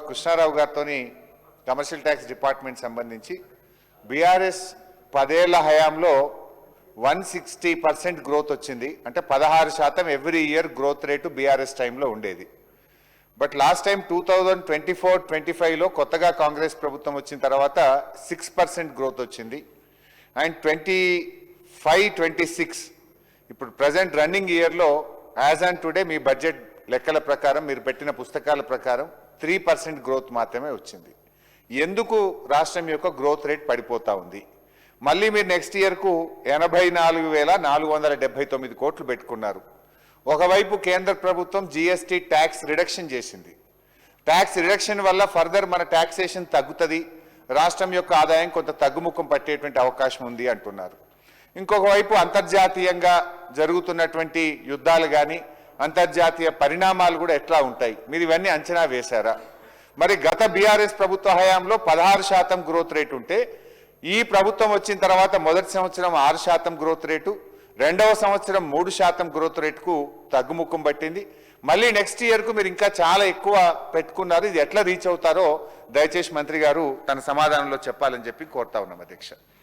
కృష్ణారావు గారితో commercial tax department సంబంధించి BRS 10 ఏళ్ల హయాంలో 160% గ్రోత్ వచ్చింది. అంటే 16% every year growth rate BRS టైంలో ఉండేది. బట్ లాస్ట్ టైం 2024-25లో కొత్తగా కాంగ్రెస్ ప్రభుత్వం వచ్చిన తర్వాత 6% గ్రోత్ వచ్చింది. అండ్ 25-26 ఇప్పుడు ప్రజెంట్ రన్నింగ్ ఇయర్లో as on today me budget లెక్కల ప్రకారం మీరు పెట్టిన పుస్తకాల ప్రకారం 3% గ్రోత్ మాత్రమే వచ్చింది. ఎందుకు రాష్ట్రం యొక్క గ్రోత్ రేట్ పడిపోతూ ఉంది? మళ్ళీ మీరు నెక్స్ట్ ఇయర్కు 84,479 కోట్లు పెట్టుకున్నారు. ఒకవైపు కేంద్ర ప్రభుత్వం జీఎస్టీ ట్యాక్స్ రిడక్షన్ చేసింది. ట్యాక్స్ రిడక్షన్ వల్ల ఫర్దర్ మన ట్యాక్సేషన్ తగ్గుతుంది, రాష్ట్రం యొక్క ఆదాయం కొంత తగ్గుముఖం పట్టేటువంటి అవకాశం ఉంది అంటున్నారు. ఇంకొక వైపు అంతర్జాతీయంగా జరుగుతున్నటువంటి యుద్ధాలు కానీ అంతర్జాతీయ పరిణామాలు కూడా ఎట్లా ఉంటాయి, మీరు ఇవన్నీ అంచనా వేశారా? మరి గత బీఆర్ఎస్ ప్రభుత్వ హయాంలో 16% గ్రోత్ రేటు ఉంటే ఈ ప్రభుత్వం వచ్చిన తర్వాత మొదటి సంవత్సరం 6% గ్రోత్ రేటు, రెండవ సంవత్సరం 3% గ్రోత్ రేటుకు తగ్గుముఖం పట్టింది. మళ్ళీ నెక్స్ట్ ఇయర్కు మీరు ఇంకా చాలా ఎక్కువ పెట్టుకున్నారు. ఇది ఎట్లా రీచ్ అవుతారో దయచేసి మంత్రి గారు తన సమాధానంలో చెప్పాలని చెప్పి కోరుతా ఉన్నాం అధ్యక్ష.